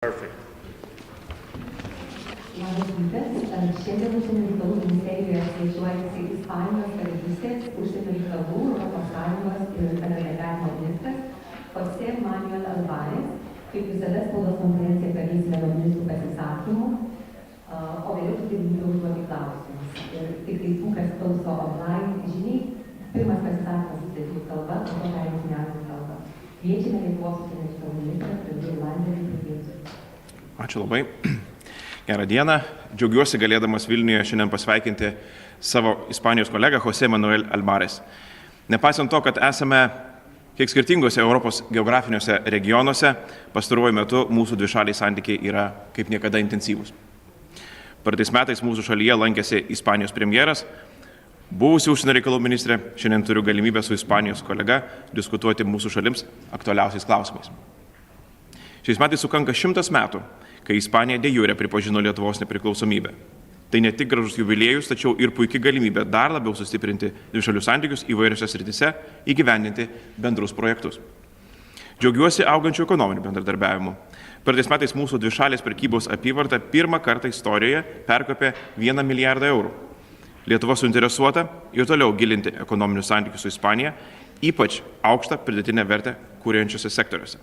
Perfect. Labas rytas. Šiandien užsienio reikalų ministerijoje svečiuojasi Ispanijos karalystės užsienio reikalų, Europos Sąjungos ir bendradarbiavimo ministras José Manuel Alvarez. Kaip visada, spaudos konferenciją pradėsime nuo ministrų pasisakymų, o vėliau bus galimybė užduoti klausimus. Ir tik tai tų, kas klauso online žiniai, pirmas pasisakymas bus lietuvių kalba, o po pereisime anglų kalbą. Kviečiame Lietuvos užsienio reikalų ministrą Gabrielių Landsbergį pradėti. Ačiū labai. Gerą dieną. Džiaugiuosi galėdamas Vilniuje šiandien pasveikinti savo Ispanijos kolegą José Manuel Alvarez. Nepaisant to, kad esame kiek skirtingose Europos geografiniuose regionuose, pastaruoju metu mūsų dvišaliai santykiai yra kaip niekada intensyvūs. Praeitais metais mūsų šalyje lankėsi Ispanijos premjeras, buvusi užsienio reikalų ministrė, šiandien turiu galimybę su Ispanijos kolega diskutuoti mūsų šalims aktualiausiais klausimais. Šiais metais sukanka 100 metų, kai Ispanija de jure pripažino Lietuvos nepriklausomybę. Tai ne tik gražus jubiliejus, tačiau ir puikia galimybė dar labiau sustiprinti dvišalių santykius įvairiose srityse, įgyvendinti bendrus projektus. Džiaugiuosi augančių ekonominių bendradarbiavimų. Praeitais metais mūsų dvišalės prekybos apyvarta pirmą kartą istorijoje perkopė 1 milijardą eurų. Lietuva suinteresuota ir toliau gilinti ekonominius santykius su Ispanija, ypač aukštą pridėtinę vertę kuriančiose sektoriuose.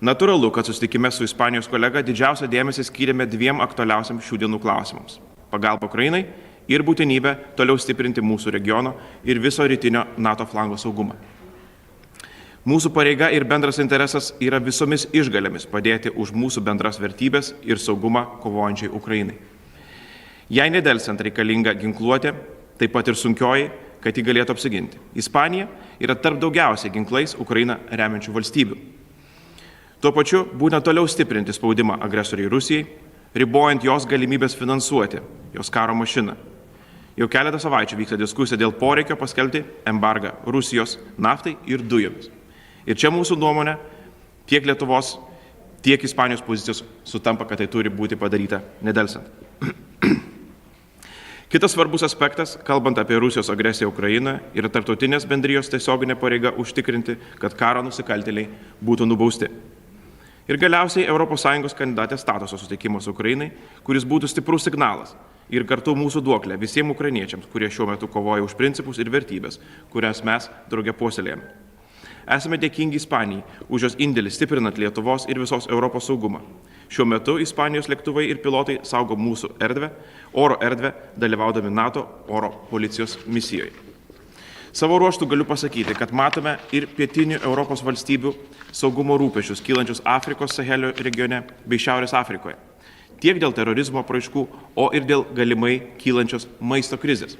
Natūralu, kad susitikime su Ispanijos kolega didžiausią dėmesį skyrėme dviem aktualiausiam šių dienų klausimams - pagalba Ukrainai ir būtinybę toliau stiprinti mūsų regiono ir viso rytinio NATO flango saugumą. Mūsų pareiga ir bendras interesas yra visomis išgalėmis padėti už mūsų bendras vertybės ir saugumą kovojančiai Ukrainai. Jei nedelsiant reikalinga ginkluotė, taip pat ir sunkioji, kad ji galėtų apsiginti. Ispanija yra tarp daugiausiai ginklais Ukrainą remiančių valstybių. Tuo pačiu būtina toliau stiprinti spaudimą agresoriai Rusijai, ribojant jos galimybės finansuoti jos karo mašiną. Jau keletą savaičių vyksta diskusija dėl poreikio paskelbti embargą Rusijos naftai ir dujomis. Ir čia mūsų nuomonė tiek Lietuvos, tiek Ispanijos pozicijos sutampa, kad tai turi būti padaryta nedelsant. Kitas svarbus aspektas, kalbant apie Rusijos agresiją Ukrainoje, yra tarptautinės bendrijos tiesioginė pareiga užtikrinti, kad karo nusikaltėliai būtų nubausti. Ir galiausiai ES kandidatės statuso suteikimas Ukrainai, kuris būtų stiprus signalas ir kartu mūsų duoklė visiems ukrainiečiams, kurie šiuo metu kovoja už principus ir vertybės, kurias mes drauge puoselėjame. Esame dėkingi Ispanijai už jos indėlį stiprinant Lietuvos ir visos Europos saugumą. Šiuo metu Ispanijos lėktuvai ir pilotai saugo mūsų oro erdvę, dalyvaudami NATO oro policijos misijoje. Savo ruoštų galiu pasakyti, kad matome ir pietinių Europos valstybių saugumo rūpešius kylančius Afrikos Sahelio regione bei Šiaurės Afrikoje. Tiek dėl terorizmo apraiškų, o ir dėl galimai kylančios maisto krizės.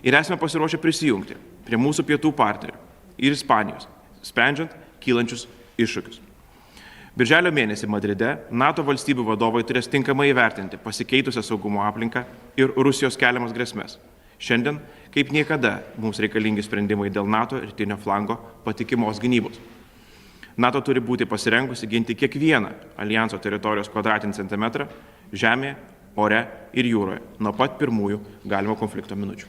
Ir esame pasiruošę prisijungti prie mūsų pietų partnerių ir Ispanijos, sprendžiant kylančius iššūkius. Birželio mėnesį Madride NATO valstybių vadovai turės tinkamai įvertinti pasikeitusią saugumo aplinką ir Rusijos keliamas grėsmes. Šiandien, kaip niekada, mums reikalingi sprendimai dėl NATO rytinio flango patikimos gynybos. NATO turi būti pasirengusi ginti kiekvieną alijanso teritorijos kvadratinį centimetrą žemėje, ore ir jūroje nuo pat pirmųjų galimo konflikto minučių.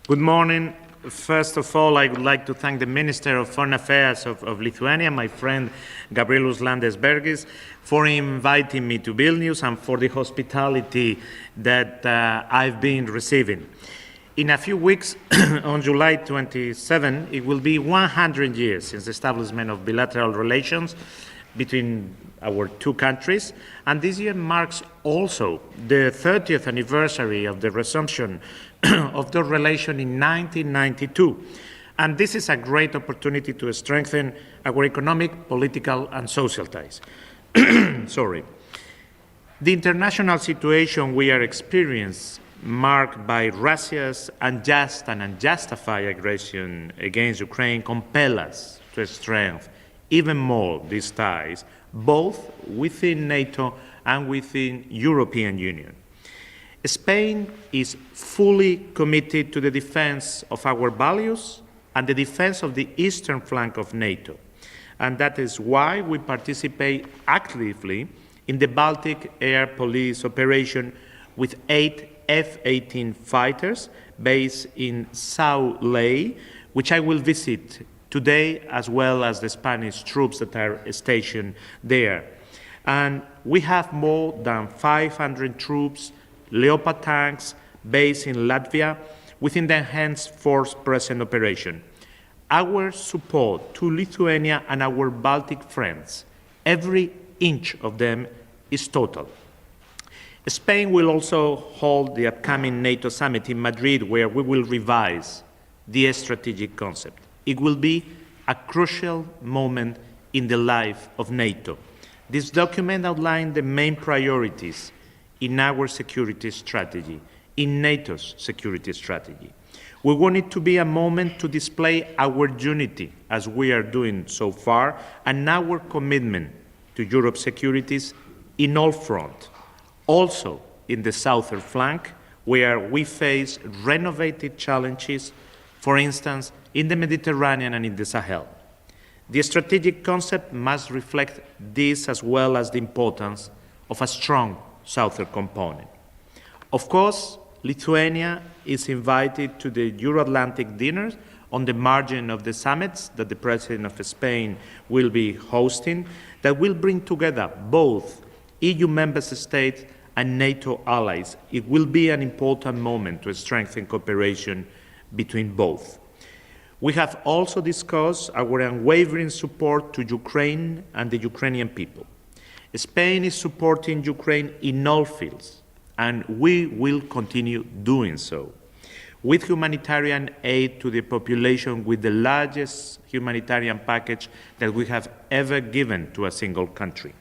Good morning. First of all, I would like to thank the Minister of Foreign Affairs of Lithuania, my friend Gabrielius Landsbergis, for inviting me to Vilnius and for the hospitality that I've been receiving. In a few weeks, on July 27, it will be 100 years since the establishment of bilateral relations between our two countries, and this year marks also the 30th anniversary of the resumption of the relation in 1992. And this is a great opportunity to strengthen our economic, political, and social ties. Sorry. The international situation we are experiencing, marked by Russia's unjust and unjustified aggression against Ukraine, compels us to strengthen even more these ties, both within NATO and within European Union. Spain is fully committed to the defense of our values and the defense of the eastern flank of NATO. And that is why we participate actively in the Baltic Air Police operation with 8 F-18 fighters based in Sao Lei, which I will visit today, as well as the Spanish troops that are stationed there. And we have more than 500 troops, Leopard tanks, based in Latvia within the Enhanced Force Present operation. Our support to Lithuania and our Baltic friends, every inch of them, is total. Spain will also hold the upcoming NATO summit in Madrid, where we will revise the strategic concept. It will be a crucial moment in the life of NATO. This document outlines the main priorities in our security strategy, in NATO's security strategy. We want it to be a moment to display our unity, as we are doing so far, and our commitment to Europe's securities in all fronts. Also in the southern flank, where we face renovated challenges, for instance, in the Mediterranean and in the Sahel. The strategic concept must reflect this, as well as the importance of a strong southern component. Of course, Lithuania is invited to the Euro-Atlantic dinners on the margin of the summits that the President of Spain will be hosting, that will bring together both EU member states and NATO allies. It will be an important moment to strengthen cooperation between both. We have also discussed our unwavering support to Ukraine and the Ukrainian people. Spain is supporting Ukraine in all fields, and we will continue doing so, with humanitarian aid to the population, with the largest humanitarian package that we have ever given to a single country,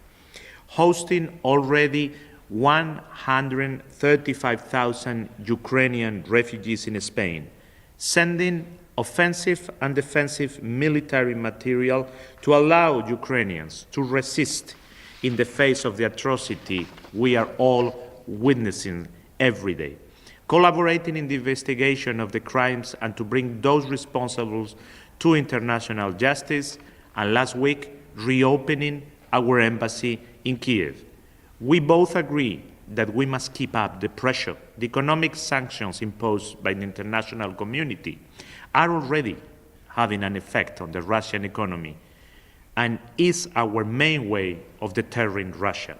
hosting already 135,000 Ukrainian refugees in Spain, sending offensive and defensive military material to allow Ukrainians to resist in the face of the atrocity we are all witnessing every day, collaborating in the investigation of the crimes and to bring those responsible to international justice, and last week, reopening our embassy in Kiev. We both agree that we must keep up the pressure. The economic sanctions imposed by the international community are already having an effect on the Russian economy and is our main way of deterring Russia.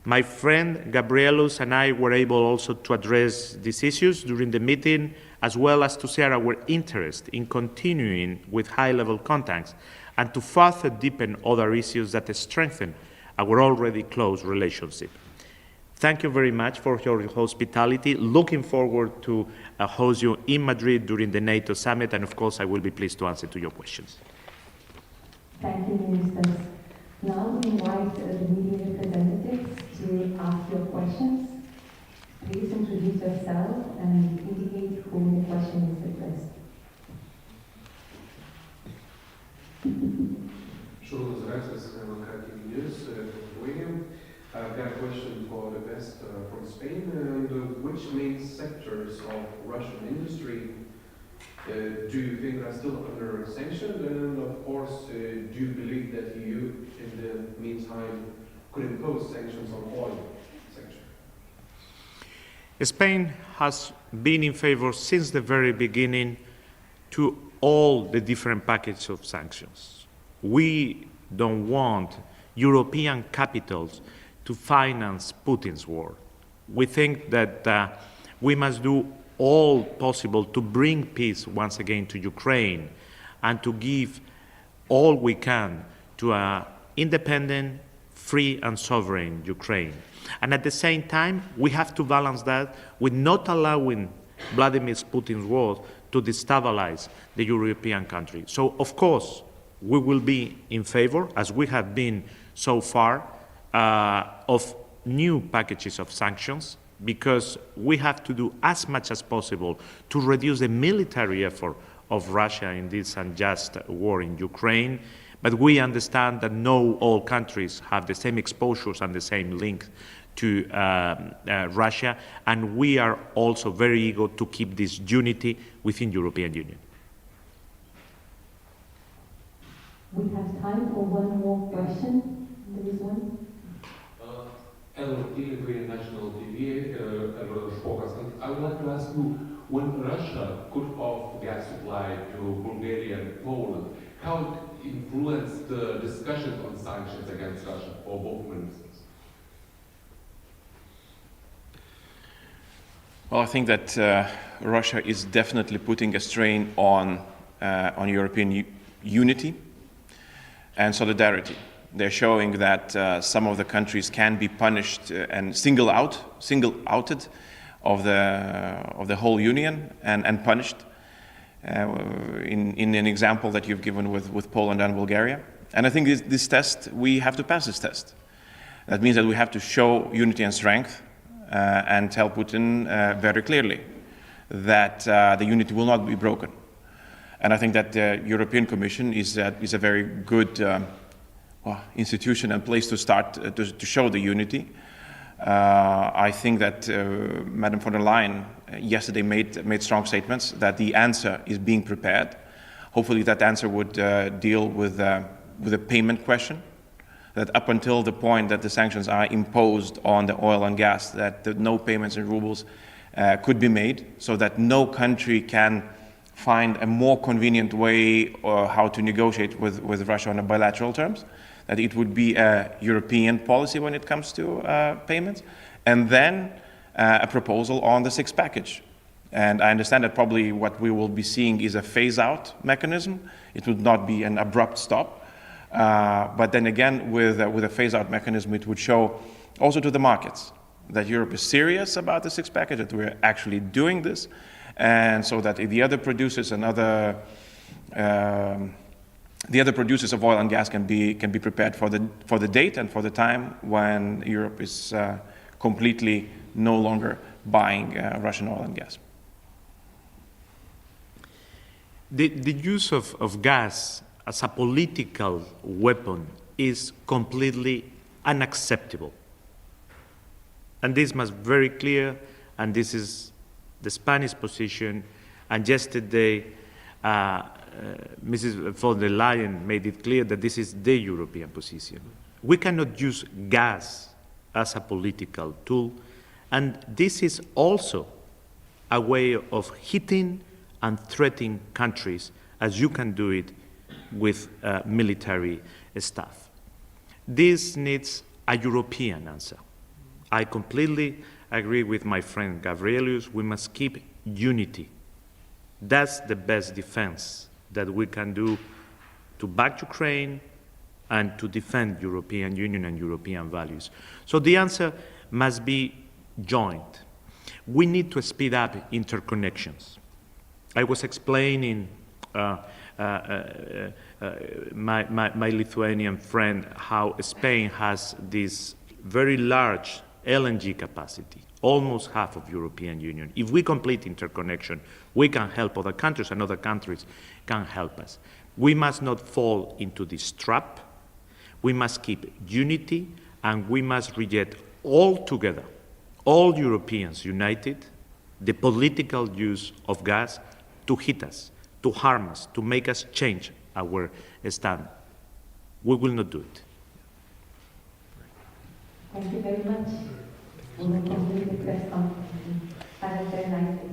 My friend Gabrielus and I were able also to address these issues during the meeting, as well as to share our interest in continuing with high-level contacts and to further deepen other issues that strengthen our already close relationship. Thank you very much for your hospitality. Looking forward to host you in Madrid during the NATO summit, and of course I will be pleased to answer to your questions. Thank you, Ministers. Now we invite the media representatives to ask your questions. Please introduce yourself and indicate whom the question is addressed. Šarūnas Raksas, LKTV News, Lithuania. I've got a question for the best from Spain. And which main sectors of Russian industry do you think are still under sanctions? And of course, do you believe that EU, in the meantime, could impose sanctions on oil sector? Spain has been in favor since the very beginning to all the different packages of sanctions. We don't want European capitals to finance Putin's war. We think that we must do all possible to bring peace once again to Ukraine and to give all we can to an independent, free and sovereign Ukraine. And at the same time, we have to balance that with not allowing Vladimir Putin's war to destabilize the European country. So, of course, we will be in favor, as we have been so far, of new packages of sanctions, because we have to do as much as possible to reduce the military effort of Russia in this unjust war in Ukraine. But we understand that not all countries have the same exposures and the same link to Russia, and we are also very eager to keep this unity within the European Union. We have time for one more question. There is one. LRT, Lithuanian National TV, And I would like to ask you, when Russia cut off gas supply to Bulgaria and Poland, how it influenced the discussions on sanctions against Russia for both ministers? Well, I think that Russia is definitely putting a strain on European unity and solidarity. They're showing that some of the countries can be punished and singled outed of the whole union and punished. In an example that you've given with Poland and Bulgaria. And I think this test, we have to pass this test. That means that we have to show unity and strength and tell Putin very clearly that the unity will not be broken. And I think that the European Commission is a very good institution and place to start to show the unity. I think that Madam von der Leyen yesterday made strong statements that the answer is being prepared. Hopefully that answer would deal with the payment question, that up until the point that the sanctions are imposed on the oil and gas, that no payments in rubles could be made, so that no country can find a more convenient way or how to negotiate with Russia on a bilateral terms, that it would be a European policy when it comes to payments, and then a proposal on the sixth package. And I understand that probably what we will be seeing is a phase-out mechanism. It would not be an abrupt stop. But then again, with a phase-out mechanism, it would show also to the markets that Europe is serious about the sixth package, that we're actually doing this, and so that the other producers and the other producers of oil and gas can be prepared for the date and for the time when Europe is completely no longer buying Russian oil and gas. The use of gas as a political weapon is completely unacceptable. And this must be very clear, and this is the Spanish position. And yesterday, Mrs. von der Leyen made it clear that this is the European position. We cannot use gas as a political tool, and this is also a way of hitting and threatening countries, as you can do it with military stuff. This needs a European answer. I completely agree with my friend Gabrielius. We must keep unity. That's the best defense that we can do to back Ukraine and to defend European Union and European values. So the answer must be joint. We need to speed up interconnections. I was explaining my Lithuanian friend how Spain has this very large LNG capacity, almost half of European Union. If we complete interconnection, we can help other countries and other countries can help us. We must not fall into this trap. We must keep unity, and we must reject altogether, all Europeans united, the political use of gas to hit us, to harm us, to make us change our stand. We will not do it. Thank you very much. We will complete the press conference. Have a very nice day.